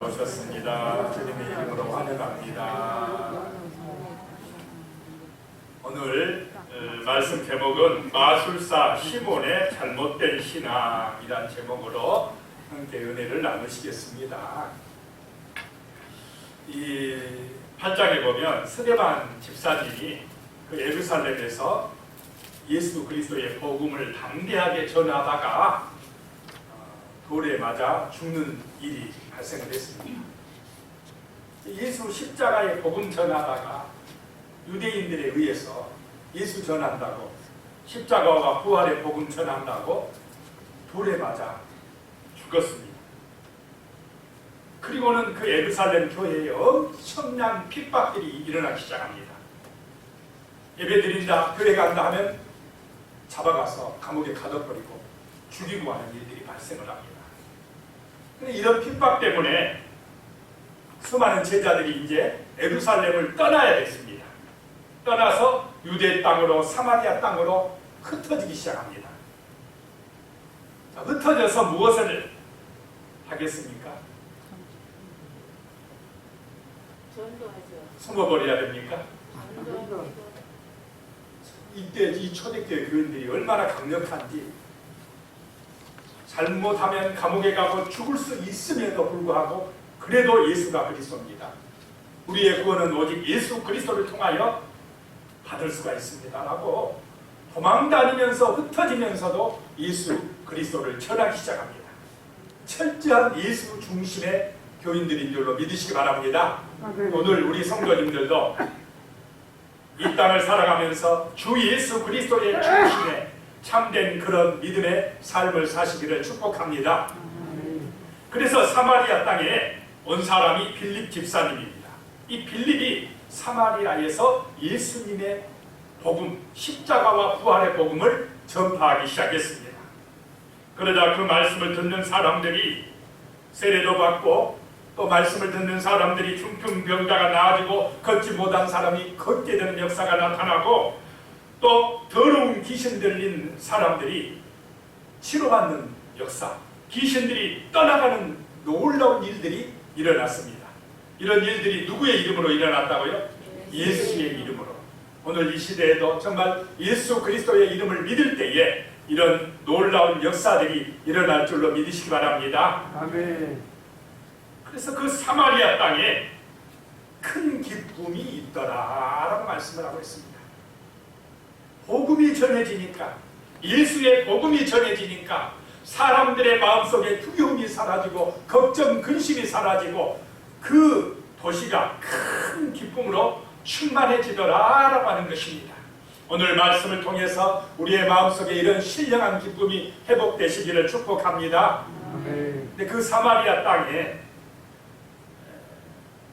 오셨습니다. 주님의 이름으로 환영합니다. 오늘 말씀 제목은 마술사 시몬의 잘못된 신앙이란 제목으로 함께 은혜를 나누시겠습니다. 이 8장에 보면 스데반 집사님이 그 예루살렘에서 예수 그리스도의 복음을 담대하게 전하다가 돌에 맞아 죽는 일이 발생을 했습니다. 예수 십자가의 복음 전하다가 유대인들에 의해서 예수 전한다고, 십자가와 부활의 복음 전한다고 돌에 맞아 죽었습니다. 그리고는 그 예루살렘 교회에 엄청난 핍박들이 일어나기 시작합니다. 예배 드린다, 교회 간다 하면 잡아가서 감옥에 가둬버리고 죽이고 하는 일들이 발생을 합니다. 이런 핍박 때문에 수많은 제자들이 이제 예루살렘을 떠나야 됐습니다. 떠나서 유대 땅으로 사마리아 땅으로 흩어지기 시작합니다. 자, 흩어져서 무엇을 하겠습니까? 숨어버려야 됩니까? 이때 이 초대교회 교인들이 얼마나 강력한지, 잘못하면 감옥에 가고 죽을 수 있음에도 불구하고 그래도 예수가 그리스도입니다. 우리의 구원은 오직 예수 그리스도를 통하여 받을 수가 있습니다 라고 도망다니면서 흩어지면서도 예수 그리스도를 전하기 시작합니다. 철저한 예수 중심의 교인들인 줄로 믿으시기 바랍니다. 오늘 우리 성도님들도 이 땅을 살아가면서 주 예수 그리스도의 중심에 참된 그런 믿음의 삶을 사시기를 축복합니다. 그래서 사마리아 땅에 온 사람이 빌립 집사님입니다. 이 빌립이 사마리아에서 예수님의 복음, 십자가와 부활의 복음을 전파하기 시작했습니다. 그러자 그 말씀을 듣는 사람들이 세례도 받고, 또 말씀을 듣는 사람들이 중풍병자가 나아지고 걷지 못한 사람이 걷게 되는 역사가 나타나고, 또 더러운 귀신 들린 사람들이 치료받는 역사, 귀신들이 떠나가는 놀라운 일들이 일어났습니다. 이런 일들이 누구의 이름으로 일어났다고요? 예수의 이름으로. 오늘 이 시대에도 정말 예수 그리스도의 이름을 믿을 때에 이런 놀라운 역사들이 일어날 줄로 믿으시기 바랍니다. 아멘. 그래서 그 사마리아 땅에 큰 기쁨이 있더라라고 말씀을 하고 있습니다. 복음이 전해지니까, 예수의 복음이 전해지니까 사람들의 마음속에 두려움이 사라지고 걱정, 근심이 사라지고 그 도시가 큰 기쁨으로 충만해지더라라고 하는 것입니다. 오늘 말씀을 통해서 우리의 마음속에 이런 신령한 기쁨이 회복되시기를 축복합니다. 근데 그 사마리아 땅에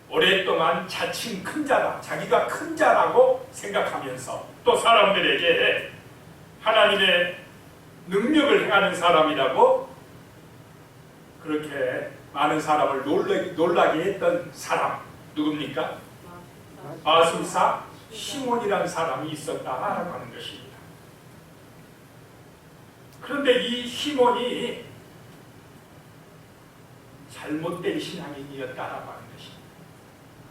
오랫동안 자칭 큰 자다, 자기가 큰 자라고 생각하면서 또 사람들에게 하나님의 능력을 행하는 사람이라고 그렇게 많은 사람을 놀라게 했던 사람, 누굽니까? 마술사 시몬이라는 사람이 있었다라고 하는 것입니다. 그런데 이 시몬이 잘못된 신앙인이었다라고 하는 것입니다.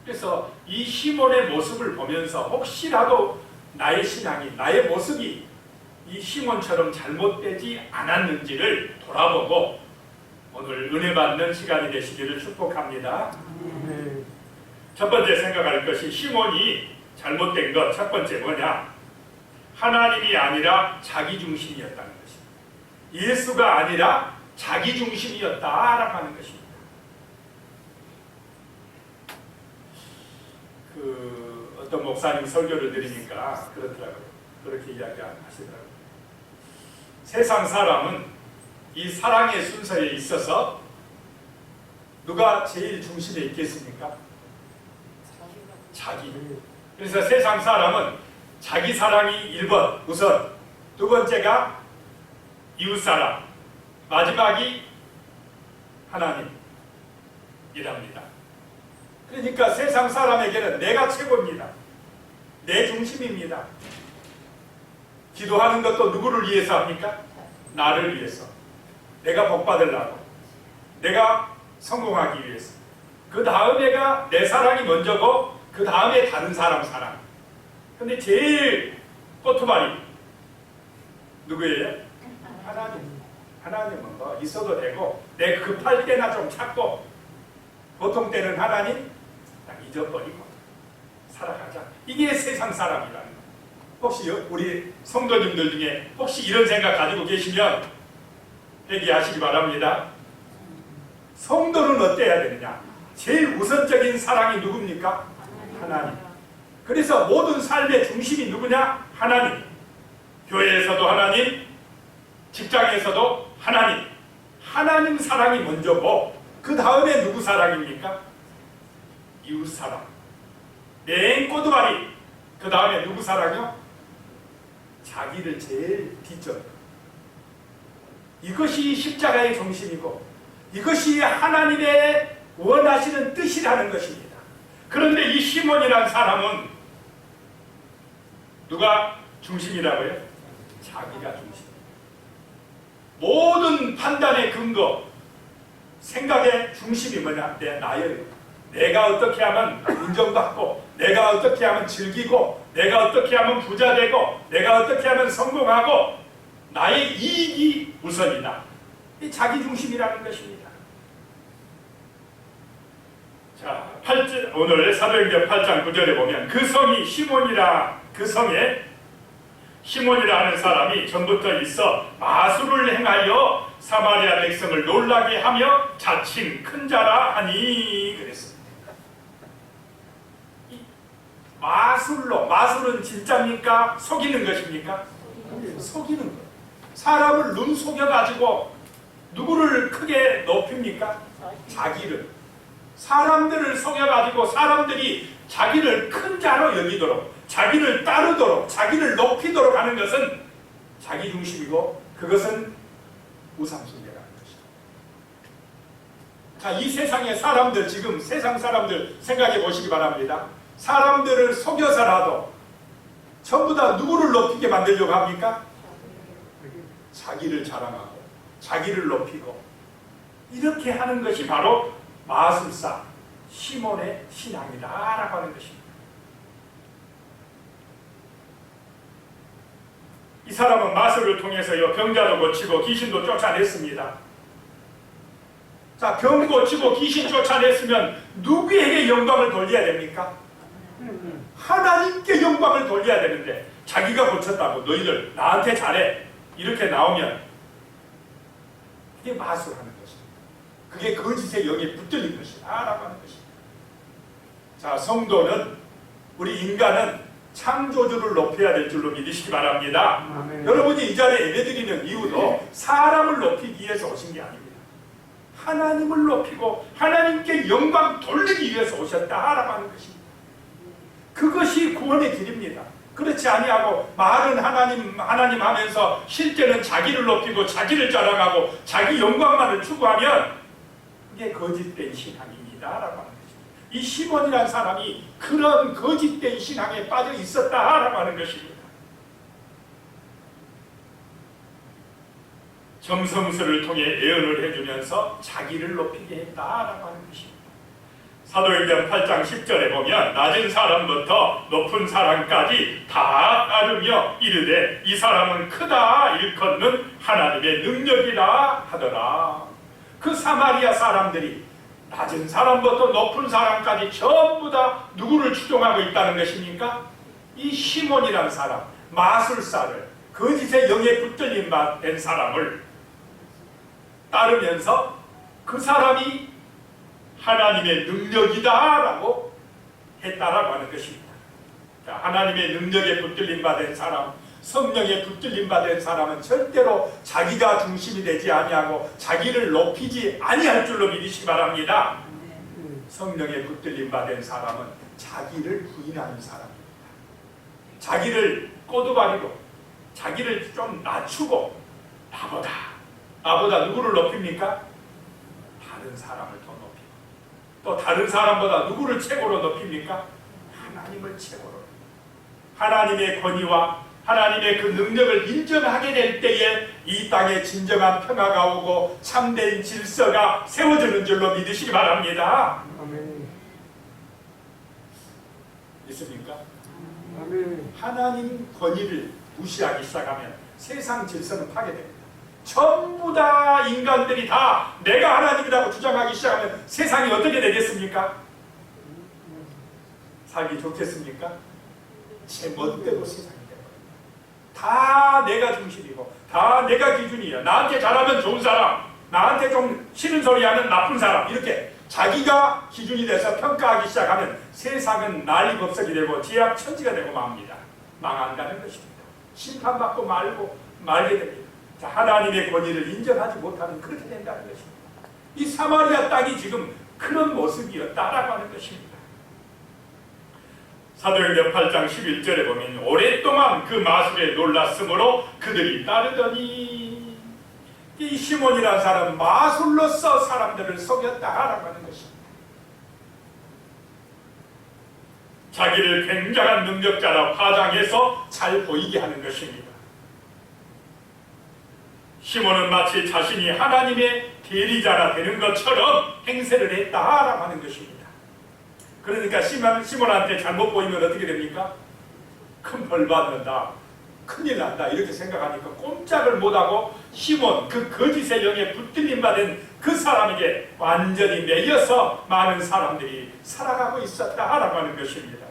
그래서 이 시몬의 모습을 보면서 혹시라도 나의 신앙이, 나의 모습이 이 시몬처럼 잘못되지 않았는지를 돌아보고 오늘 은혜 받는 시간이 되시기를 축복합니다. 첫 번째 생각할 것이, 시몬이 잘못된 것 첫 번째 뭐냐? 하나님이 아니라 자기 중심이었다는 것입니다. 예수가 아니라 자기 중심이었다라고 하는 것입니다. 어떤 목사님 설교를 들으니까 그렇더라고요. 그렇게 이야기하시더라고요. 세상 사람은 이 사랑의 순서에 있어서 누가 제일 중심에 있겠습니까? 자기. 그래서 세상 사람은 자기 사랑이 1번 우선, 두 번째가 이웃사랑, 마지막이 하나님이랍니다. 그러니까 세상 사람에게는 내가 최고입니다. 내 중심입니다. 기도하는 것도 누구를 위해서 합니까? 나를 위해서. 내가 복받으려고, 내가 성공하기 위해서. 그 다음에가 내 사랑이 먼저고 그 다음에 다른 사람 사랑. 근데 제일 꼬투발이 누구예요? 하나님. 하나님은 뭐 있어도 되고 내 급할 때나 좀 찾고 보통 때는 하나님 딱 잊어버리고 살아가자. 이게 세상 사람이라는 거예요. 혹시 우리 성도님들 중에 혹시 이런 생각 가지고 계시면 회개하시기 바랍니다. 성도는 어때야 되느냐? 제일 우선적인 사랑이 누굽니까? 하나님. 그래서 모든 삶의 중심이 누구냐? 하나님. 교회에서도 하나님, 직장에서도 하나님. 하나님 사랑이 먼저고 그 다음에 누구 사랑입니까? 이웃 사랑. 맨 꼬두발이. 그 다음에 누구 사랑이요? 자기를 제일 뒤쪽. 이것이 십자가의 중심이고 이것이 하나님의 원하시는 뜻이라는 것입니다. 그런데 이 시몬이라는 사람은 누가 중심이라고요? 자기가 중심. 모든 판단의 근거, 생각의 중심이 뭐냐? 나예요. 내가 어떻게 하면 인정받고, 내가 어떻게 하면 즐기고, 내가 어떻게 하면 부자 되고, 내가 어떻게 하면 성공하고, 나의 이익이 우선이다. 이 자기 중심이라는 것입니다. 자, 오늘 사도행전 8장 9절에 보면 그 성이 시몬이라, 그 성에 시몬이라 하는 사람이 전부터 있어 마술을 행하여 사마리아 백성을 놀라게 하며 자칭 큰 자라 하니 그랬습니다. 마술은 진짜입니까? 속이는 것입니까? 속이는 거예요. 사람을 눈 속여가지고 누구를 크게 높입니까? 자기를. 사람들을 속여가지고 사람들이 자기를 큰 자로 여기도록, 자기를 따르도록, 자기를 높이도록 하는 것은 자기 중심이고 그것은 우상숭배라는 것이죠. 자, 이 세상의 사람들, 지금 세상 사람들 생각해 보시기 바랍니다. 사람들을 속여서라도 전부 다 누구를 높이게 만들려고 합니까? 자기를 자랑하고 자기를 높이고 이렇게 하는 것이 바로 마술사 시몬의 신앙이다라고 하는 것입니다. 이 사람은 마술을 통해서요 병자도 고치고 귀신도 쫓아냈습니다. 자, 병 고치고 귀신 쫓아냈으면 누구에게 영광을 돌려야 됩니까? 하나님께 영광을 돌려야 되는데 자기가 고쳤다고 너희들 나한테 잘해 이렇게 나오면 그게 마술하는 것입니다. 그게 거짓의 영에 붙들린 것이다 라고 하는 것입니다. 자, 성도는 우리 인간은 창조주를 높여야 될 줄로 믿으시기 바랍니다. 아멘. 여러분이 이 자리에 예배드리는 이유도 사람을 높이기 위해서 오신 게 아닙니다. 하나님을 높이고 하나님께 영광 돌리기 위해서 오셨다라고 하는 것입니다. 그것이 구원의 길입니다. 그렇지 아니하고 말은 하나님 하면서 실제는 자기를 높이고 자기를 자랑하고 자기 영광만을 추구하면 그게 거짓된 신앙입니다라고 하는 것입니다. 이 시몬이라는 사람이 그런 거짓된 신앙에 빠져 있었다라고 하는 것입니다. 점성술을 통해 예언을 해주면서 자기를 높이게 했다라고 하는 것입니다. 사도행전 8장 10절에 보면 낮은 사람부터 높은 사람까지 다 따르며 이르되 이 사람은 크다 일컫는 하나님의 능력이라 하더라. 그 사마리아 사람들이 낮은 사람부터 높은 사람까지 전부 다 누구를 추종하고 있다는 것입니까? 이 시몬이라는 사람, 마술사를, 거짓의 영에 붙들린 바 된 사람을 따르면서 그 사람이 하나님의 능력이다라고 했다라고 하는 것입니다. 자, 하나님의 능력에 붙들린 바 된 사람, 성령에 붙들린 바 된 사람은 절대로 자기가 중심이 되지 아니하고 자기를 높이지 아니할 줄로 믿으시기 바랍니다. 성령에 붙들린 바 된 사람은 자기를 부인하는 사람입니다. 자기를 꼬두바리고 자기를 좀 낮추고 나보다 누구를 높입니까? 다른 사람을 더 높이고 또 다른 사람보다 누구를 최고로 높입니까? 하나님을 최고로. 하나님의 권위와 하나님의 그 능력을 인정하게 될 때에 이 땅에 진정한 평화가 오고 참된 질서가 세워지는 줄로 믿으시기 바랍니다. 아멘. 있습니까? 아멘. 하나님 권위를 무시하기 시작하면 세상 질서는 파괴됩니다. 전부 다 인간들이 다 내가 하나님이라고 주장하기 시작하면 세상이 어떻게 되겠습니까? 살기 좋겠습니까? 제 멋대로 세상이 되거든요. 다 내가 중심이고 다 내가 기준이야. 나한테 잘하면 좋은 사람, 나한테 좀 싫은 소리 하면 나쁜 사람, 이렇게 자기가 기준이 돼서 평가하기 시작하면 세상은 난리법석이 되고 지압천지가 되고 맙니다. 망한다는 것입니다. 심판받고 말게 됩니다. 자, 하나님의 권위를 인정하지 못하면 그렇게 된다는 것입니다. 이 사마리아 땅이 지금 그런 모습이었다라고 하는 것입니다. 사도행전 8장 11절에 보면 오랫동안 그 마술에 놀랐으므로 그들이 따르더니, 이 시몬이라는 사람은 마술로서 사람들을 속였다라고 하는 것입니다. 자기를 굉장한 능력자라 파장해서 잘 보이게 하는 것입니다. 시몬은 마치 자신이 하나님의 대리자가 되는 것처럼 행세를 했다라고 하는 것입니다. 그러니까 시몬한테 잘못 보이면 어떻게 됩니까? 큰 벌 받는다, 큰일 난다, 이렇게 생각하니까 꼼짝을 못하고 시몬, 그 거짓의 영에 붙들림 받은 그 사람에게 완전히 매여서 많은 사람들이 살아가고 있었다라고 하는 것입니다.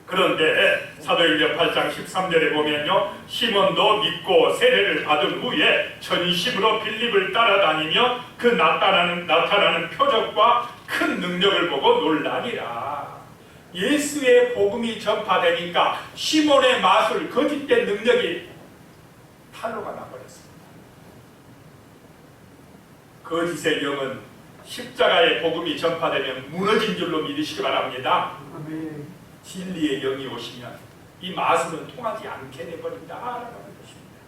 그런데 사도행전 8장 13절에 보면요, 시몬도 믿고 세례를 받은 후에 전심으로 빌립을 따라다니며 그 나타나는 표적과 큰 능력을 보고 놀라니라. 예수의 복음이 전파되니까 시몬의 마술, 거짓된 능력이 탄로가 나버렸습니다. 거짓의 영은 십자가의 복음이 전파되면 무너진 줄로 믿으시기 바랍니다. 아멘. 진리의 영이 오시면 이 마술은 통하지 않게 되버린다라고 하는 것입니다.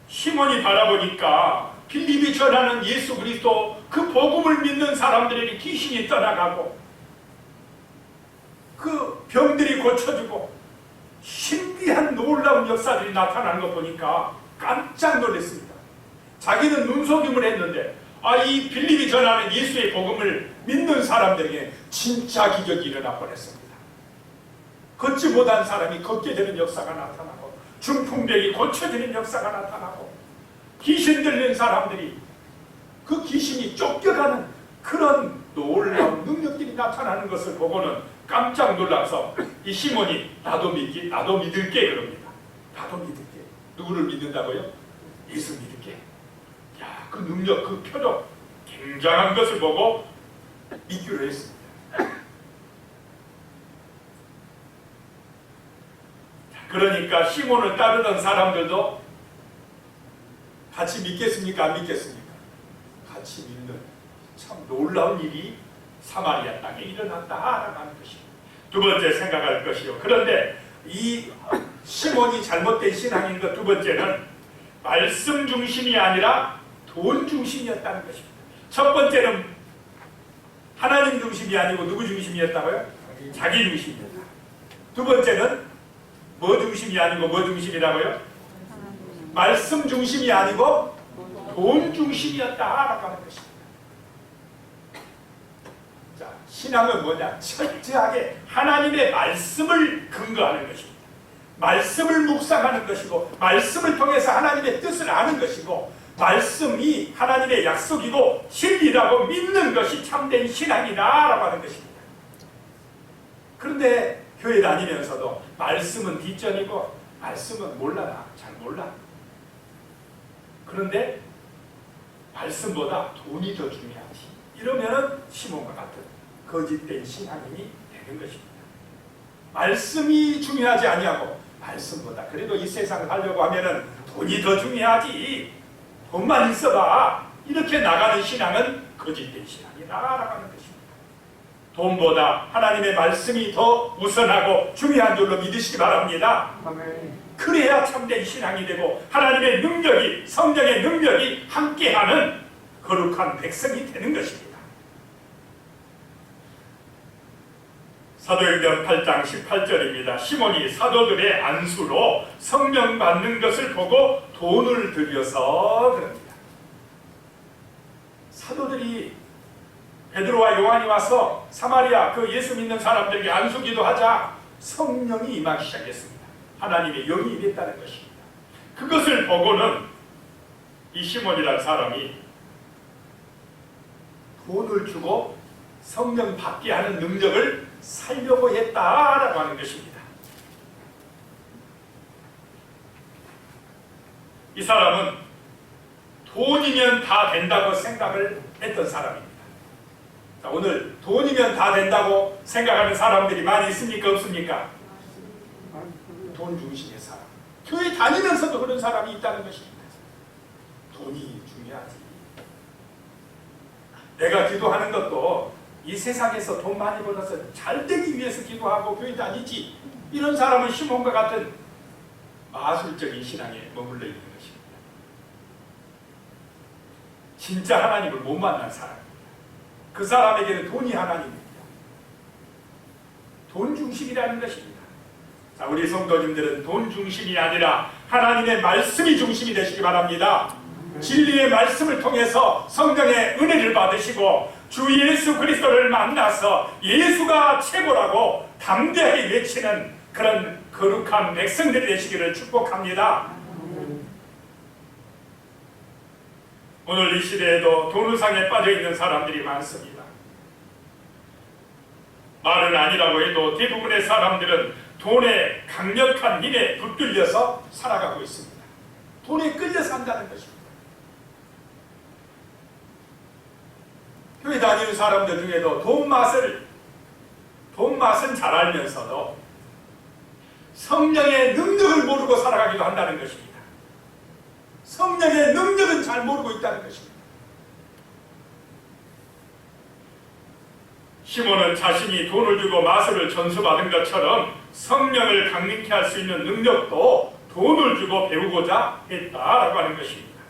시몬이 바라보니까 빌립이 전하는 예수 그리스도 그 복음을 믿는 사람들에게 귀신이 떠나가고 그 병들이 고쳐지고 신비한 놀라운 역사들이 나타나는 것 보니까 깜짝 놀랐습니다. 자기는 눈속임을 했는데 이 빌립이 전하는 예수의 복음을 믿는 사람들에게 진짜 기적이 일어나 버렸습니다. 걷지 못한 사람이 걷게 되는 역사가 나타나고 중풍병이 고쳐지는 역사가 나타나고 귀신 들린 사람들이 그 귀신이 쫓겨가는 그런 놀라운 능력들이 나타나는 것을 보고는 깜짝 놀라서 이 시몬이 나도 믿을게 그럽니다. 나도 믿을게. 누구를 믿는다고요? 예수 믿을게. 야, 그 능력, 그 표적, 굉장한 것을 보고 믿기로 했습니다. 그러니까 시몬을 따르던 사람들도 같이 믿겠습니까? 안 믿겠습니까? 같이 믿는 참 놀라운 일이 사마리아 땅에 일어났다라고 하는 것입니다. 두 번째 생각할 것이요. 그런데 이 시몬이 잘못된 신앙인 것 두 번째는 말씀 중심이 아니라 돈 중심이었다는 것입니다. 첫 번째는 하나님 중심이 아니고 누구 중심이었다고요? 자기 중심이었다. 두 번째는 뭐 중심이 아니고 뭐 중심이라고요? 말씀 중심이 아니고 돈 중심이었다라고 하는 것입니다. 자, 신앙은 뭐냐? 철저하게 하나님의 말씀을 근거하는 것입니다. 말씀을 묵상하는 것이고 말씀을 통해서 하나님의 뜻을 아는 것이고 말씀이 하나님의 약속이고 진리라고 믿는 것이 참된 신앙이다라고 하는 것입니다. 그런데 교회 다니면서도 말씀은 뒷전이고 말씀은 몰라, 나 잘 몰라. 그런데 말씀보다 돈이 더 중요하지. 이러면은 시몬과 같은 거짓된 신앙인이 되는 것입니다. 말씀이 중요하지 아니하고 말씀보다 그래도 이 세상을 살려고 하면은 돈이 더 중요하지. 돈만 있어봐. 이렇게 나가는 신앙은 거짓된 신앙이다라고 하는 것입니다. 돈보다 하나님의 말씀이 더 우선하고 중요한 줄로 믿으시기 바랍니다. 아멘. 그래야 참된 신앙이 되고 하나님의 능력이, 성령의 능력이 함께하는 거룩한 백성이 되는 것입니다. 사도행전 8장 18절입니다. 시몬이 사도들의 안수로 성령 받는 것을 보고 돈을 들여서 그럽니다. 사도들이 베드로와 요한이 와서 사마리아 그 예수 믿는 사람들에게 안수기도 하자 성령이 임하기 시작했습니다. 하나님의 영이 임했다는 것입니다. 그것을 보고는 이 시몬이라는 사람이 돈을 주고 성령 받게 하는 능력을 살려고 했다라고 하는 것입니다. 이 사람은 돈이면 다 된다고 생각을 했던 사람입니다. 자, 오늘 돈이면 다 된다고 생각하는 사람들이 많이 있습니까? 없습니까? 돈 중심의 사람. 교회 다니면서도 그런 사람이 있다는 것입니다. 돈이 중요하지. 내가 기도하는 것도 이 세상에서 돈 많이 벌어서 잘 되기 위해서 기도하고 교회 다니지. 이런 사람은 시몬과 같은 마술적인 신앙에 머물러 있는 것입니다. 진짜 하나님을 못 만난 사람입니다. 그 사람에게는 돈이 하나님입니다. 돈 중심이라는 것입니다. 자, 우리 성도님들은 돈 중심이 아니라 하나님의 말씀이 중심이 되시기 바랍니다. 진리의 말씀을 통해서 성령의 은혜를 받으시고 주 예수 그리스도를 만나서 예수가 최고라고 담대하게 외치는 그런 거룩한 백성들이 되시기를 축복합니다. 오늘 이 시대에도 돈우상에 빠져있는 사람들이 많습니다. 말은 아니라고 해도 대부분의 사람들은 돈의 강력한 힘에 붙들려서 살아가고 있습니다. 돈에 끌려 산다는 것입니다. 교회 다니는 사람들 중에도 돈 맛은 잘 알면서도 성령의 능력을 모르고 살아가기도 한다는 것입니다. 성령의 능력은 잘 모르고 있다는 것입니다. 시몬은 자신이 돈을 주고 마술을 전수받은 것처럼 성령을 강림케 할 수 있는 능력도 돈을 주고 배우고자 했다라고 하는 것입니다.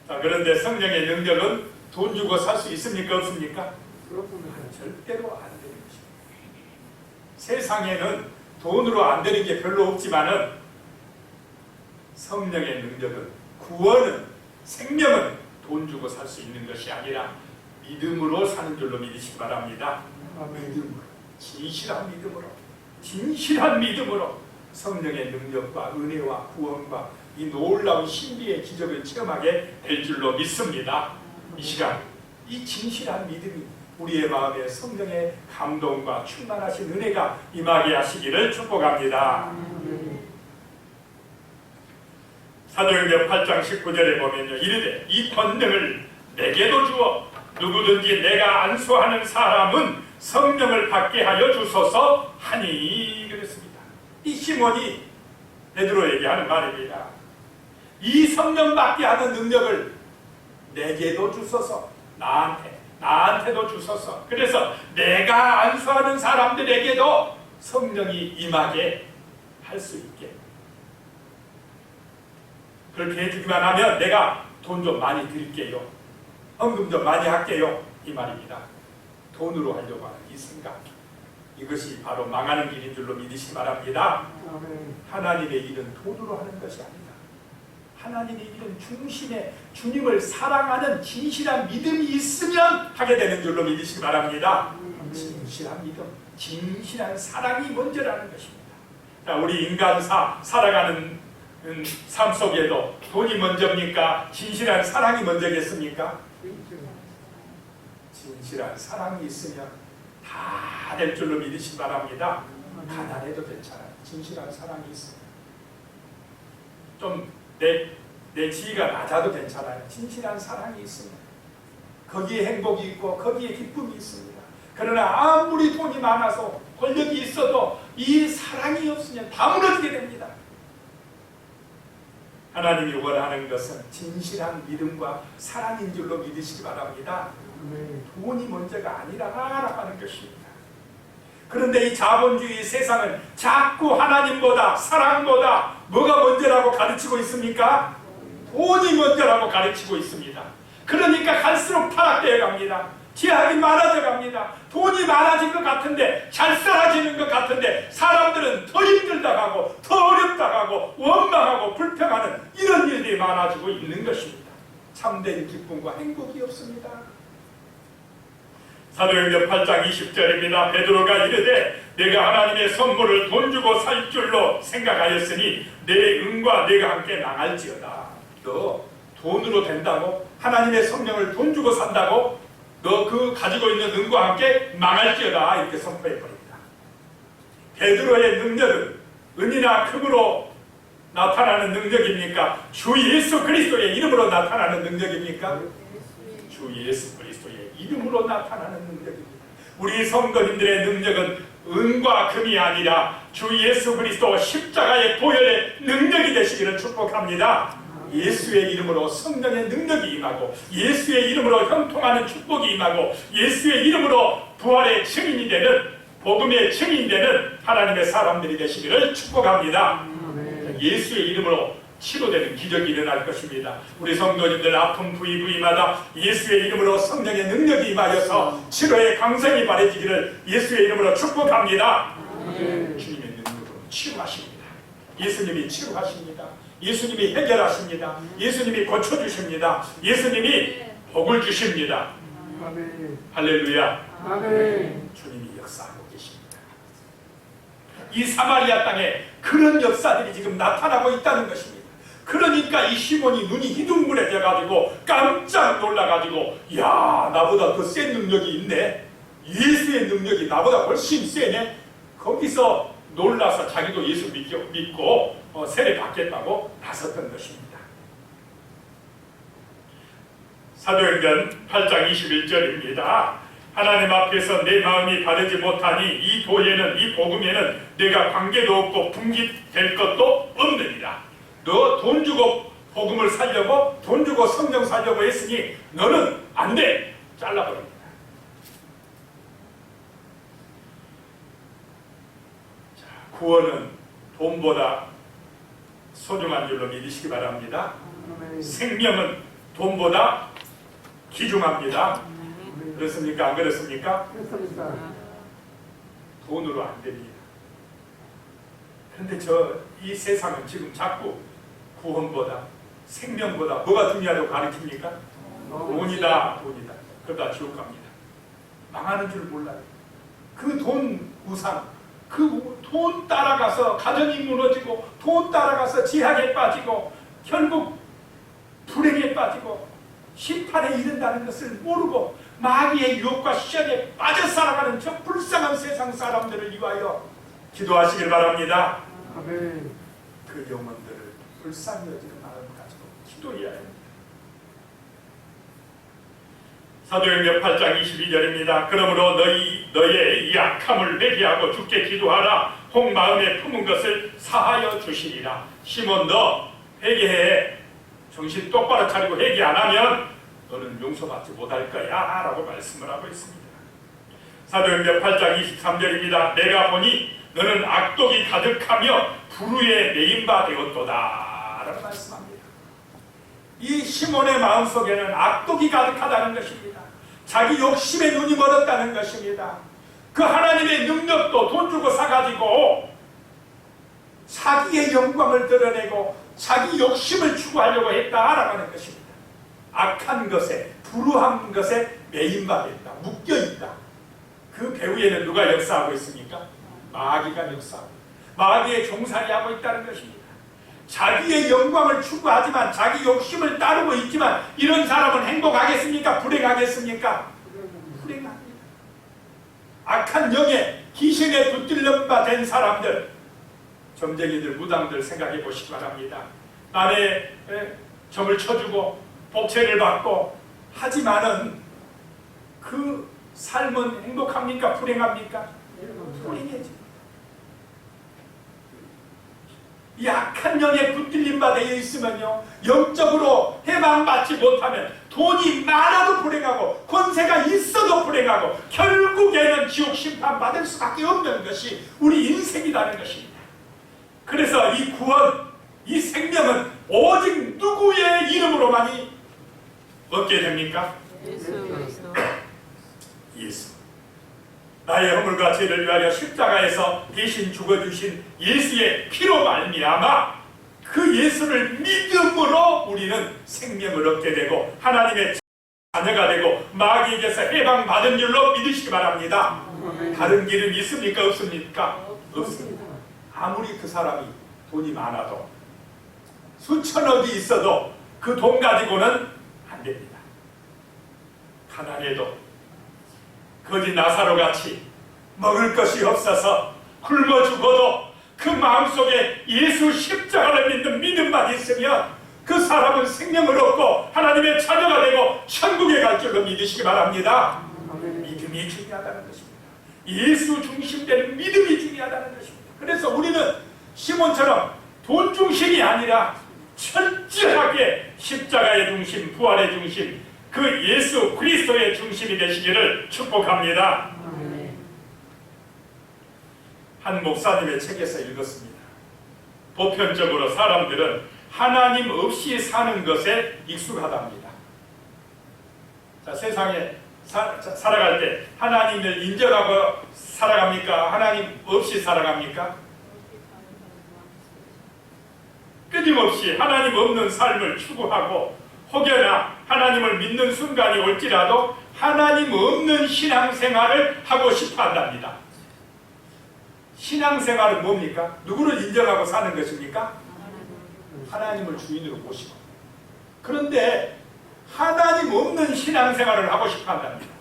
자, 그런데 성령의 능력은 돈 주고 살 수 있습니까? 없습니까? 절대로 안 되는 것입니다. 세상에는 돈으로 안 되는 게 별로 없지만은 성령의 능력은, 구원은, 생명은 돈 주고 살 수 있는 것이 아니라 믿음으로 사는 줄로 믿으시기 바랍니다. 믿음으로, 진실한 믿음으로 성령의 능력과 은혜와 구원과 이 놀라운 신비의 기적을 체험하게 될 줄로 믿습니다. 이 시간 이 진실한 믿음이 우리의 마음에 성령의 감동과 충만하신 은혜가 임하게 하시기를 축복합니다. 사도행전 8장 19절에 보면요, 이르되 이 권능을 내게도 주어 누구든지 내가 안수하는 사람은 성령을 받게 하여 주소서 하니 그랬습니다. 이 시몬이 베드로에게 하는 말입니다. 이 성령 받게 하는 능력을 내게도 주소서, 나한테도 주소서. 그래서 내가 안수하는 사람들에게도 성령이 임하게 할 수 있게, 그렇게 해주기만 하면 내가 돈 좀 많이 드릴게요, 헌금 좀 많이 할게요, 이 말입니다. 돈으로 하려고 하는 이 생각, 이것이 바로 망하는 길인 줄로 믿으시기 바랍니다. 하나님의 일은 돈으로 하는 것이 아니다. 하나님의 일은 중심에 주님을 사랑하는 진실한 믿음이 있으면 하게 되는 줄로 믿으시기 바랍니다. 진실한 믿음, 진실한 사랑이 먼저라는 것입니다. 자, 우리 인간사 살아가는 삶 속에도 돈이 먼저입니까? 진실한 사랑이 먼저겠습니까? 진실한 사랑이 있으면 다 될 줄로 믿으시기 바랍니다. 가난해도 괜찮아요. 진실한 사랑이 있으면. 좀 내 지위가 낮아도 괜찮아요. 진실한 사랑이 있으면 거기에 행복이 있고 거기에 기쁨이 있습니다. 그러나 아무리 돈이 많아서 권력이 있어도 이 사랑이 없으면 다 무너지게 됩니다. 하나님이 원하는 것은 진실한 믿음과 사랑인 줄로 믿으시기 바랍니다. 돈이 먼저가 아니라라고 하는 것입니다. 그런데 이 자본주의 세상은 자꾸 하나님보다, 사랑보다 뭐가 먼저라고 가르치고 있습니까? 돈이 먼저라고 가르치고 있습니다. 그러니까 갈수록 타락되어 갑니다. 제약이 많아져 갑니다. 돈이 많아진 것 같은데, 잘 살아지는 것 같은데 사람들은 더 힘들다 하고 더 어렵다 하고 원망하고 불평하는 이런 일들이 많아지고 있는 것입니다. 참된 기쁨과 행복이 없습니다. 사도행전 8장 20절입니다. 베드로가 이르되 내가 하나님의 선물을 돈 주고 살 줄로 생각하였으니 내 은과 내가 함께 나갈지어다. 너 돈으로 된다고? 하나님의 성령을 돈 주고 산다고? 너 그 가지고 있는 은과 함께 망할지어다. 이렇게 선포해 버립니다. 베드로의 능력은 은이나 금으로 나타나는 능력입니까? 주 예수 그리스도의 이름으로 나타나는 능력입니까? 주 예수 그리스도의 이름으로 나타나는 능력입니다. 우리 성도님들의 능력은 은과 금이 아니라 주 예수 그리스도 십자가의 보혈의 능력이 되시기를 축복합니다. 예수의 이름으로 성령의 능력이 임하고 예수의 이름으로 형통하는 축복이 임하고 예수의 이름으로 부활의 증인이 되는 복음의 증인이 되는 하나님의 사람들이 되시기를 축복합니다. 예수의 이름으로 치료되는 기적이 일어날 것입니다. 우리 성도님들 아픈 부위마다 예수의 이름으로 성령의 능력이 임하여서 치료의 강성이 발해지기를 예수의 이름으로 축복합니다. 주님의 능력으로 치유하십니다. 예수님이 치유하십니다. 예수님이 해결하십니다. 예수님이 고쳐주십니다. 예수님이 복을 주십니다. 할렐루야. 주님이 역사하고 계십니다. 이 사마리아 땅에 그런 역사들이 지금 나타나고 있다는 것입니다. 그러니까 이 시몬이 눈이 희둥그레져 가지고 깜짝 놀라 가지고 야, 나보다 더 센 능력이 있네. 예수의 능력이 나보다 훨씬 세네. 거기서 놀라서 자기도 예수 믿고 세례 받겠다고 나섰던 것입니다. 사도행전 8장 21절입니다. 하나님 앞에서 내 마음이 바르지 못하니 이 도에는 이 복음에는 내가 관계도 없고 분깃될 것도 없느니라. 너 돈 주고 복음을 살려고 돈 주고 성령 살려고 했으니 너는 안 돼. 잘라버립니다. 자, 구원은 돈보다 소중한 줄로 믿으시기 바랍니다. 생명은 돈보다 귀중합니다. 그렇습니까? 안 그렇습니까? 돈으로 안 됩니다. 그런데 이 세상은 지금 자꾸 구원보다 생명보다 뭐가 중요하다고 가르칩니까? 돈이다. 그러다 지옥 갑니다. 망하는 줄 몰라요. 그 돈 우상, 그 돈 따라가서 가정이 무너지고 돈 따라가서 지하에 빠지고 결국 불행에 빠지고 심판에 이른다는 것을 모르고 마귀의 유혹과 시련에 빠져 살아가는 저 불쌍한 세상 사람들을 위하여 기도하시길 바랍니다. 그 영혼들을 불쌍히 여기는 마음 가지고 기도해야 합니다. 사도행전 8장 22절입니다. 그러므로 너의 이 악함을 회개하고 주께 기도하라. 혹 마음에 품은 것을 사하여 주시리라. 시몬, 너 회개해. 정신 똑바로 차리고 회개 안 하면 너는 용서받지 못할 거야 라고 말씀을 하고 있습니다. 사도행전 8장 23절입니다. 내가 보니 너는 악독이 가득하며 불의에 매인바 되었도다 라고 말씀합니다. 이 시몬의 마음속에는 악독이 가득하다는 것입니다. 자기 욕심에 눈이 멀었다는 것입니다. 그 하나님의 능력도 돈 주고 사가지고 자기의 영광을 드러내고 자기 욕심을 추구하려고 했다라고 하는 것입니다. 악한 것에, 불우한 것에 매인바 됐다, 묶여있다. 그 배후에는 누가 역사하고 있습니까? 마귀가 역사하고 마귀의 종살이하고 있다는 것입니다. 자기의 영광을 추구하지만 자기 욕심을 따르고 있지만 이런 사람은 행복하겠습니까? 불행하겠습니까? 불행합니다. 악한 영에 귀신에 붙들린 바 된 사람들, 점쟁이들, 무당들 생각해 보시기 바랍니다. 남의 점을 쳐주고 복채를 받고 하지만은 그 삶은 행복합니까? 불행합니까? 불행해집니다. 이 악한 영에 붙들린 바 되어 있으면요, 영적으로 해방받지 못하면 돈이 많아도 불행하고 권세가 있어도 불행하고 결국에는 지옥 심판 받을 수밖에 없는 것이 우리 인생이라는 것입니다. 그래서 이 구원, 이 생명은 오직 누구의 이름으로만이 얻게 됩니까? 예수. 나의 허물과 죄를 위하여 십자가에서 대신 죽어주신 예수의 피로 말미암아 그 예수를 믿음으로 우리는 생명을 얻게 되고 하나님의 자녀가 되고 마귀에게서 해방받은 줄로 믿으시기 바랍니다. 다른 길은 있습니까? 없습니까? 없습니다. 아무리 그 사람이 돈이 많아도 수천억이 있어도 그 돈 가지고는 안 됩니다. 가난해도 거지 나사로같이 먹을 것이 없어서 굶어 죽어도 그 마음속에 예수 십자가를 믿는 믿음만 있으면 그 사람은 생명을 얻고 하나님의 자녀가 되고 천국에 갈 줄로 믿으시기 바랍니다. 믿음이 중요하다는 것입니다. 예수 중심된 믿음이 중요하다는 것입니다. 그래서 우리는 시몬처럼 돈 중심이 아니라 철저하게 십자가의 중심, 부활의 중심, 그 예수 그리스도의 중심이 되시기를 축복합니다. 한 목사님의 책에서 읽었습니다. 보편적으로 사람들은 하나님 없이 사는 것에 익숙하답니다. 자, 세상에 살아갈 때 하나님을 인정하고 살아갑니까? 하나님 없이 살아갑니까? 끊임없이 하나님 없는 삶을 추구하고 혹여나 하나님을 믿는 순간이 올지라도 하나님 없는 신앙생활을 하고 싶어 한답니다. 신앙생활은 뭡니까? 누구를 인정하고 사는 것입니까? 하나님을 주인으로 모시고. 그런데 하나님 없는 신앙생활을 하고 싶어 한답니다.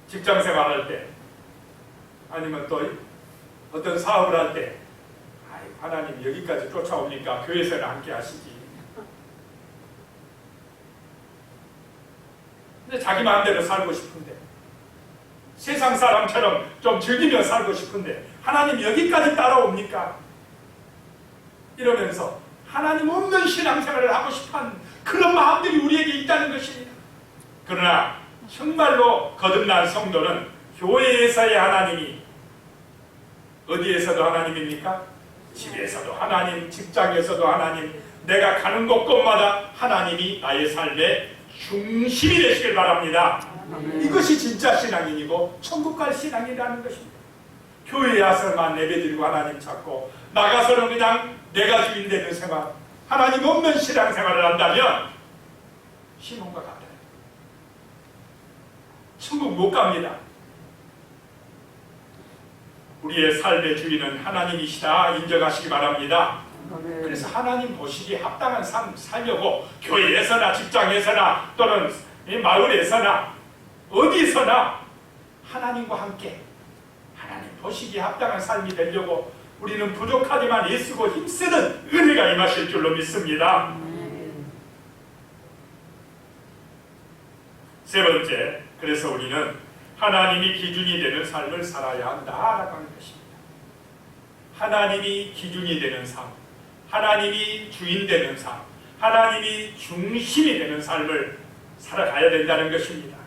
직장생활할 때 아니면 또 어떤 사업을 할 때 하나님 여기까지 쫓아오니까 교회에서는 함께 하시지. 근데 자기 마음대로 살고 싶은데 세상 사람처럼 좀 즐기며 살고 싶은데 하나님 여기까지 따라옵니까? 이러면서 하나님 없는 신앙생활을 하고 싶은 그런 마음들이 우리에게 있다는 것입니다. 그러나 정말로 거듭난 성도는 교회에서의 하나님이 어디에서도 하나님입니까? 집에서도 하나님, 직장에서도 하나님, 내가 가는 곳곳마다 하나님이 나의 삶의 중심이 되시길 바랍니다. 이것이 진짜 신앙인이고 천국 갈 신앙이라는 것입니다. 교회에 와서만 예배드리고 하나님 찾고 나가서는 그냥 내가 주인 되는 생활, 하나님 없는 신앙생활을 한다면 시몬과 같아요. 천국 못 갑니다. 우리의 삶의 주인은 하나님이시다 인정하시기 바랍니다. 그래서 하나님 보시기에 합당한 삶 살려고 교회에서나 직장에서나 또는 마을에서나 어디서나 하나님과 함께 하나님 보시기에 합당한 삶이 되려고 우리는 부족하지만 애쓰고 힘쓰는 은혜가 임하실 줄로 믿습니다. 세 번째, 그래서 우리는 하나님이 기준이 되는 삶을 살아야 한다라고 하는 것입니다. 하나님이 기준이 되는 삶, 하나님이 주인 되는 삶, 하나님이 중심이 되는 삶을 살아가야 된다는 것입니다.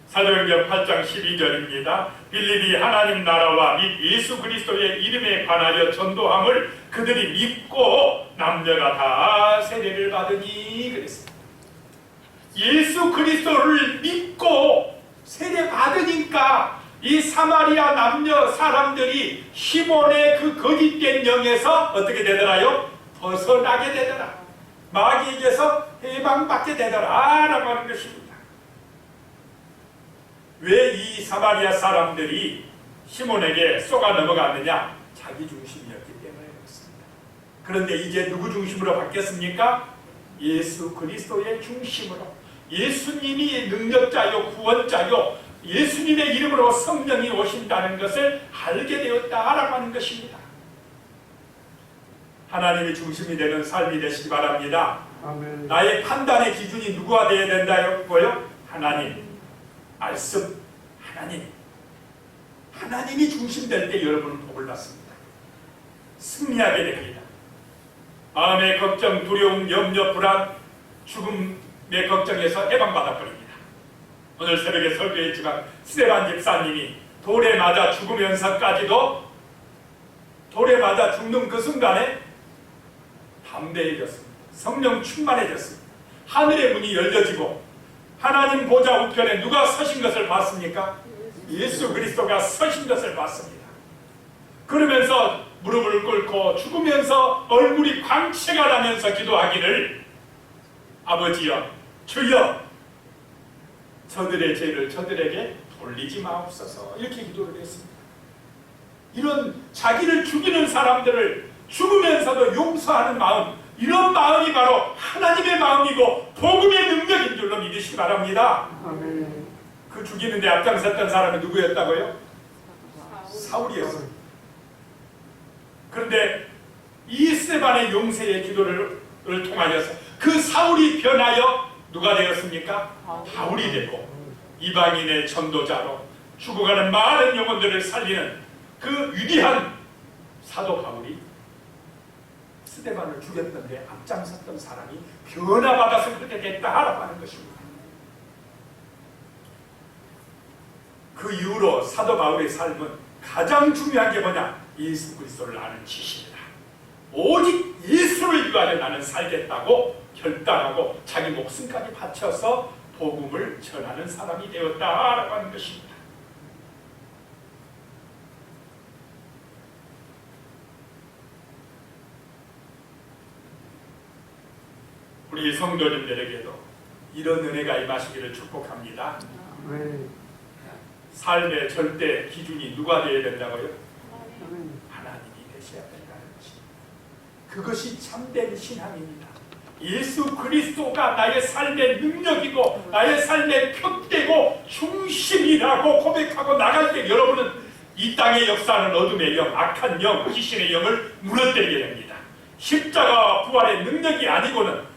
사도행전 8장 12절입니다. 빌립이 하나님 나라와 및 예수 그리스도의 이름에 관하여 전도함을 그들이 믿고 남녀가 다 세례를 받으니 그랬습니다. 예수 그리스도를 믿고 세례 받으니까 이 사마리아 남녀 사람들이 시몬의 그 거짓된 영에서 어떻게 되더라요? 벗어나게 되더라. 마귀에게서 해방받게 되더라 라고 하는 것입니다. 왜 이 사마리아 사람들이 시몬에게 쏘가 넘어갔느냐? 자기 중심이었기 때문에 그렇습니다. 그런데 이제 누구 중심으로 바뀌었습니까? 예수 그리스도의 중심으로. 예수님이 능력자요 구원자요 예수님의 이름으로 성령이 오신다는 것을 알게 되었다라고 하는 것입니다. 하나님이 중심이 되는 삶이 되시기 바랍니다. 아멘. 나의 판단의 기준이 누구가 되어야 된다고요? 하나님, 말씀, 하나님. 하나님이 중심될 때 여러분은 복을 받습니다. 승리하게 됩니다. 마음의 걱정, 두려움, 염려, 불안, 죽음의 걱정에서 해방받아 버립니다. 오늘 새벽에 설교했지만 스데반 집사님이 돌에 맞아 죽으면서까지도 돌에 맞아 죽는 그 순간에 담대해졌습니다. 성령 충만해졌습니다. 하늘의 문이 열려지고 하나님 보좌 우편에 누가 서신 것을 봤습니까? 예수 그리스도가 서신 것을 봤습니다. 그러면서 무릎을 꿇고 죽으면서 얼굴이 광채가 나면서 기도하기를 아버지여 주여 저들의 죄를 저들에게 돌리지 마옵소서 이렇게 기도를 했습니다. 이런 자기를 죽이는 사람들을 죽으면서도 용서하는 마음, 이런 마음이 바로 하나님의 마음이고 복음의 능력인 줄로 믿으시기 바랍니다. 아멘. 그 죽이는데 앞장섰던 사람이 누구였다고요? 사울이었습니다. 그런데 이 스데반의 용서의 기도를 통하여서 그 사울이 변하여 누가 되었습니까? 바울이 되고 이방인의 전도자로 죽어가는 많은 영혼들을 살리는 그 위대한 사도 바울이 스데반을 죽였던데 앞장섰던 사람이 변화받아서 그렇게 됐다라고 하는 것입니다. 그 이후로 사도 바울의 삶은 가장 중요한 게 뭐냐? 예수 그리스도를 아는 지식이다. 오직 예수를 위하여 나는 살겠다고 결단하고 자기 목숨까지 바쳐서 복음을 전하는 사람이 되었다라고 하는 것입니다. 우리 성도님들에게도 이런 은혜가 임하시기를 축복합니다. 아멘. 삶의 절대 기준이 누가 되어야 된다고요? 아멘. 하나님이 되셔야 된다는 것입니다. 그것이 참된 신앙입니다. 예수 그리스도가 나의 삶의 능력이고 나의 삶의 푯대고 중심이라고 고백하고 나갈 때 여러분은 이 땅에 역사하는 어둠의 영, 악한 영, 귀신의 영을 무너뜨리게 됩니다. 십자가와 부활의 능력이 아니고는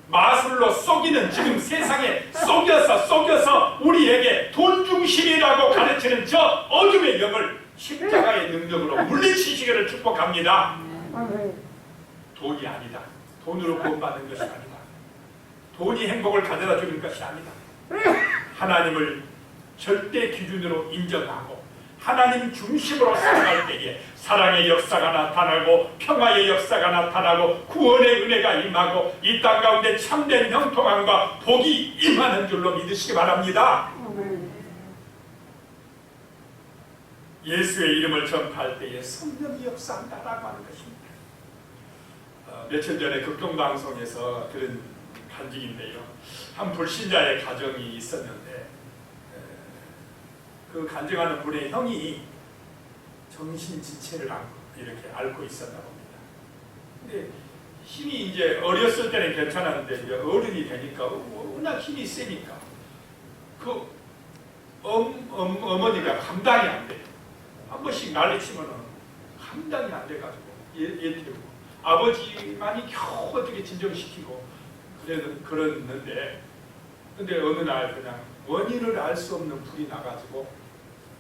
마술로 속이는 지금 세상에 속여서 우리에게 돈 중심이라고 가르치는 저 어둠의 영을 십자가의 능력으로 물리치시기를 축복합니다. 아멘. 돈이 아니다. 돈으로 구원받는 것이 아니다. 돈이 행복을 가져다 주는 것이 아니다. 하나님을 절대 기준으로 인정하고 하나님 중심으로 살아갈 때에 사랑의 역사가 나타나고 평화의 역사가 나타나고 구원의 은혜가 임하고 이 땅 가운데 참된 형통함과 복이 임하는 줄로 믿으시기 바랍니다. 아멘. 예수의 이름을 전파할 때에 성령이 역사한다라고 하는 것입니다. 며칠 전에 극동방송에서 들은 간증인데요. 한 불신자의 가정이 있었는데 그 간증하는 분의 형이 정신지체를 이렇게 앓고 있었나 봅니다. 근데 힘이 이제 어렸을 때는 괜찮았는데 이제 어른이 되니까 워낙 힘이 세니까 그 어머니가 감당이 안 돼요. 한 번씩 난리치면은 감당이 안 돼가지고 얘 태우고 아버지만이 겨우 어떻게 진정시키고 그랬는데 근데 어느 날 그냥 원인을 알 수 없는 불이 나가지고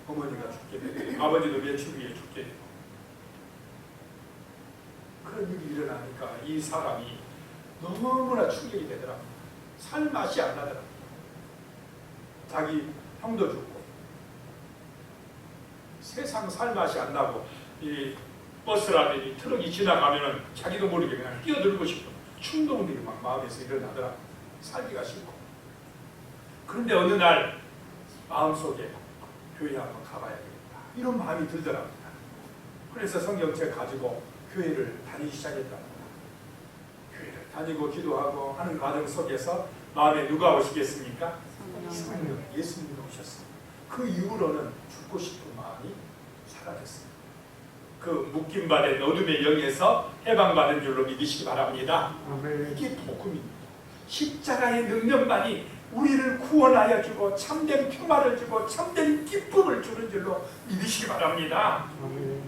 어머니가 죽게 되고 아버지도 며칠 후에 죽게 되고 그런 일이 일어나니까 이 사람이 너무나 충격이 되더랍니다. 살 맛이 안 나더랍니다. 자기 형도 죽고 세상 살 맛이 안 나고 이 버스라든지 트럭이 지나가면은 자기도 모르게 그냥 뛰어들고 싶은 충동들이 막 마음에서 일어나더랍니다. 살기가 싫고 그런데 어느 날 마음속에 교회 한번 가봐야 되겠다 이런 마음이 들더랍니다. 그래서 성경책 가지고 교회를 다니기 시작했답니다. 교회를 다니고 기도하고 하는 과정 속에서 마음에 누가 오시겠습니까? 성령, 예수님이 오셨습니다. 그 이후로는 죽고 싶은 마음이 사라졌습니다. 그 묶임받은 어둠의 영에서 해방받은 줄로 믿으시기 바랍니다. 아멘. 이게 복음입니다. 십자가의 능력만이 우리를 구원하여 주고 참된 평화를 주고 참된 기쁨을 주는 줄로 믿으시기 바랍니다. 아멘.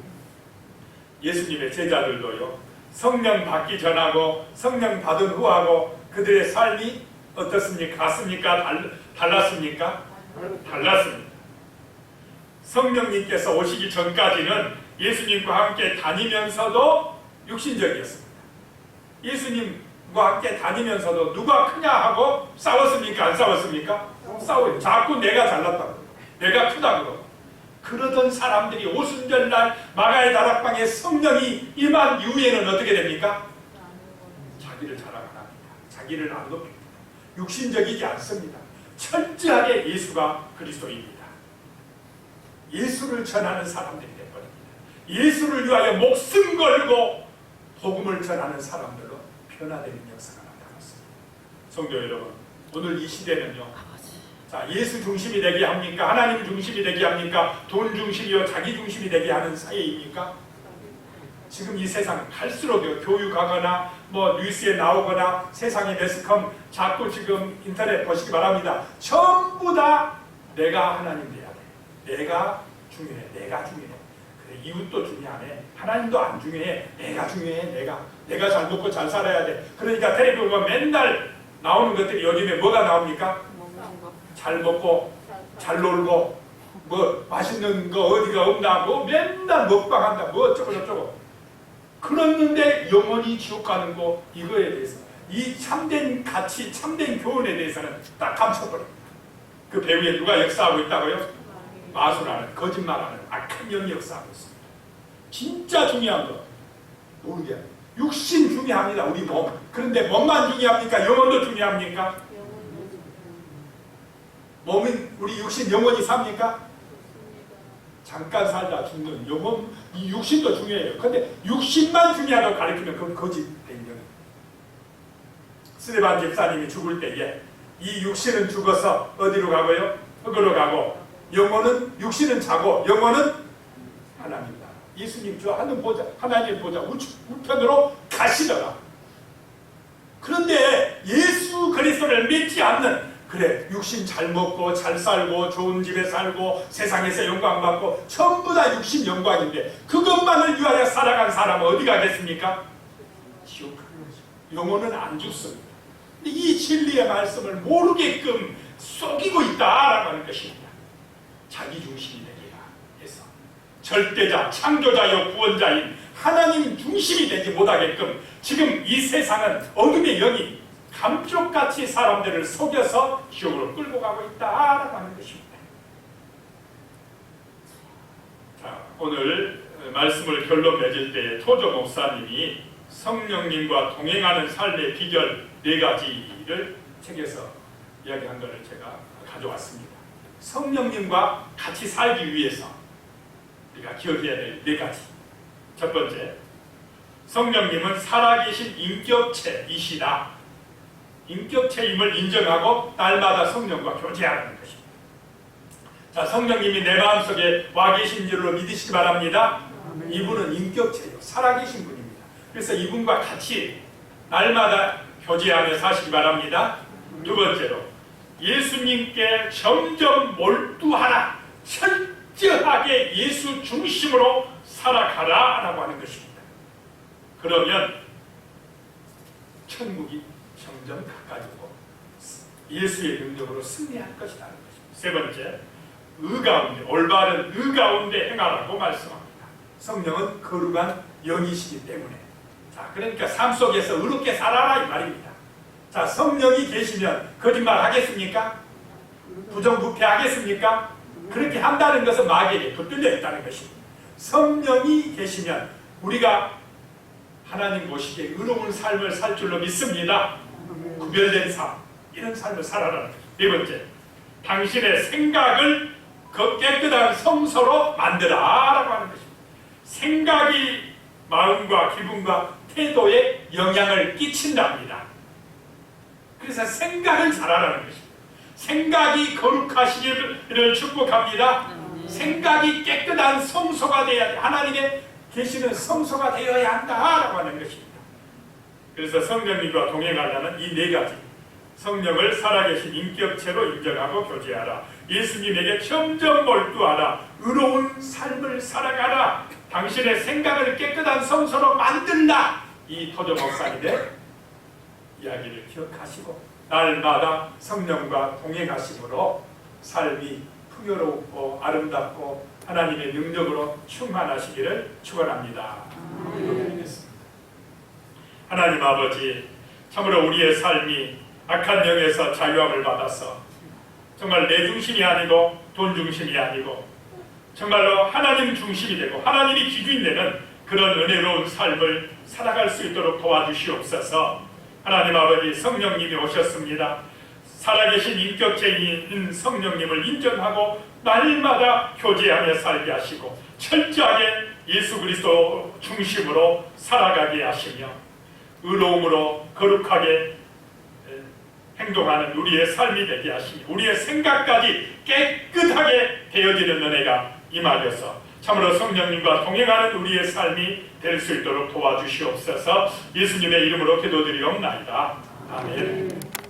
예수님의 제자들도요. 성령 받기 전하고 성령 받은 후하고 그들의 삶이 어떻습니까? 같습니까? 달랐습니까? 달랐습니다. 성령님께서 오시기 전까지는 예수님과 함께 다니면서도 육신적이었습니다. 예수님과 함께 다니면서도 누가 크냐 하고 싸웠습니까? 안 싸웠습니까? 싸워요. 자꾸 내가 잘났다고 내가 크다고 그러던 사람들이 오순절날 마가의 다락방에 성령이 임한 이후에는 어떻게 됩니까? 자기를 자랑합니다. 자기를 안 높입니다. 육신적이지 않습니다. 철저하게 예수가 그리스도입니다. 예수를 전하는 사람들이 되어버립니다. 예수를 위하여 목숨 걸고 복음을 전하는 사람들로 변화되는 역사가 나타났습니다. 성도 여러분, 오늘 이 시대는요, 자, 예수 중심이 되게 합니까? 하나님 중심이 되게 합니까? 돈 중심이요, 자기 중심이 되게 하는 사회입니까? 지금 이 세상 갈수록요, 교육하거나 뭐 뉴스에 나오거나 세상의 매스컴 자꾸 지금 인터넷 보시기 바랍니다. 전부 다 내가 하나님 돼야 돼. 내가 중요해. 내가 중요해. 그래, 이웃도 중요하네. 하나님도 안 중요해. 내가 중요해. 내가 잘 먹고 잘 살아야 돼. 그러니까 텔레비 보면 맨날 나오는 것들이 요즘에 뭐가 나옵니까? 잘 먹고 잘 놀고 뭐 맛있는 거 어디가 없나 뭐 맨날 먹방한다 뭐 어쩌고 저쩌고. 그랬는데 영원히 지옥 가는 거 이거에 대해서 이 참된 가치 참된 교훈에 대해서는 딱 감춰버립니다. 그 배후에 누가 역사하고 있다고요? 마술하는 거짓말하는 악한 영이 역사하고 있습니다. 진짜 중요한 거 모르게 육신 중요합니다. 우리 몸. 그런데 몸만 중요합니까? 영혼도 중요합니까? 몸은 우리 육신 영혼이 삽니까? 잠깐 살다 죽는 영혼, 이 육신도 중요해요. 근데 육신만 중요하다고 가르치면 그건 거짓된 영이에요. 스데반 집사님이 죽을 때에 이 육신은 죽어서 어디로 가고요? 흙으로 가고 영혼은 육신은 자고 영혼은 하나님이다. 예수님 저 하늘 보자, 하나님 보자 우편으로 가시더라. 그런데 예수 그리스도를 믿지 않는 그래 육신 잘 먹고 잘 살고 좋은 집에 살고 세상에서 영광받고 전부 다 육신 영광인데 그것만을 위하여 살아간 사람은 어디 가겠습니까? 지옥 가는 거죠. 영혼은 안 죽습니다. 이 진리의 말씀을 모르게끔 속이고 있다라고 하는 것입니다. 자기 중심이 되리라 해서 절대자 창조자요 구원자인 하나님 중심이 되지 못하게끔 지금 이 세상은 어둠의 영이 감쪽같이 사람들을 속여서 지옥으로 끌고 가고 있다라고 하는 것입니다. 자, 오늘 말씀을 결론 맺을 때 토조 목사님이 성령님과 동행하는 삶의 비결 4가지를 책에서 이야기한 것을 제가 가져왔습니다. 성령님과 같이 살기 위해서 우리가 기억해야 될 4가지. 첫 번째, 성령님은 살아계신 인격체이시다. 인격체임을 인정하고 날마다 성령과 교제하는 것입니다. 자, 성령님이 내 마음속에 와 계신 줄로 믿으시기 바랍니다. 이분은 인격체예요. 살아계신 분입니다. 그래서 이분과 같이 날마다 교제하며 사시기 바랍니다. 두 번째로 예수님께 점점 몰두하라. 철저하게 예수 중심으로 살아가라 라고 하는 것입니다. 그러면 천국이 점점 가까워지고 예수의 능력으로 승리할 것이라는 것입니다. 세 번째, 의가운데 올바른 의가운데 행하라고 말씀합니다. 성령은 거룩한 영이시기 때문에 자, 그러니까 삶 속에서 의롭게 살아라 이 말입니다. 자, 성령이 계시면 거짓말 하겠습니까? 부정부패 하겠습니까? 그렇게 한다는 것은 마귀에게 붙들려 있다는 것입니다. 성령이 계시면 우리가 하나님 보시기에 의로운 삶을 살 줄로 믿습니다. 구별된 삶, 이런 삶을 살아라는 것입니다. 네 번째, 당신의 생각을 깨끗한 성소로 만들어라라고 하는 것입니다. 생각이 마음과 기분과 태도에 영향을 끼친답니다. 그래서 생각을 잘하라는 것입니다. 생각이 거룩하시기를 축복합니다. 생각이 깨끗한 성소가 되어야 돼. 하나님의 계시는 성소가 되어야 한다라고 하는 것입니다. 그래서 성령님과 동행하려면 이 4가지 성령을 살아계신 인격체로 인정하고 교제하라. 예수님에게 점점 몰두하라. 의로운 삶을 살아가라. 당신의 생각을 깨끗한 성소로 만들라. 이 토조 목사님의 이야기를 기억하시고 날마다 성령과 동행하심으로 삶이 풍요롭고 아름답고 하나님의 능력으로 충만하시기를 축원합니다. 기도드리겠습니다. 하나님 아버지, 참으로 우리의 삶이 악한 영에서 자유함을 받아서 정말 내 중심이 아니고 돈 중심이 아니고 정말로 하나님 중심이 되고 하나님이 기준이 되는 그런 은혜로운 삶을 살아갈 수 있도록 도와주시옵소서. 하나님 아버지, 성령님이 오셨습니다. 살아계신 인격체인 성령님을 인정하고 날마다 교제하며 살게 하시고 철저하게 예수 그리스도 중심으로 살아가게 하시며 의로움으로 거룩하게 행동하는 우리의 삶이 되게 하시며 우리의 생각까지 깨끗하게 되어지는 은혜가 임하여서 참으로 성령님과 동행하는 우리의 삶이 될 수 있도록 도와주시옵소서. 예수님의 이름으로 기도드리옵나이다. 아멘.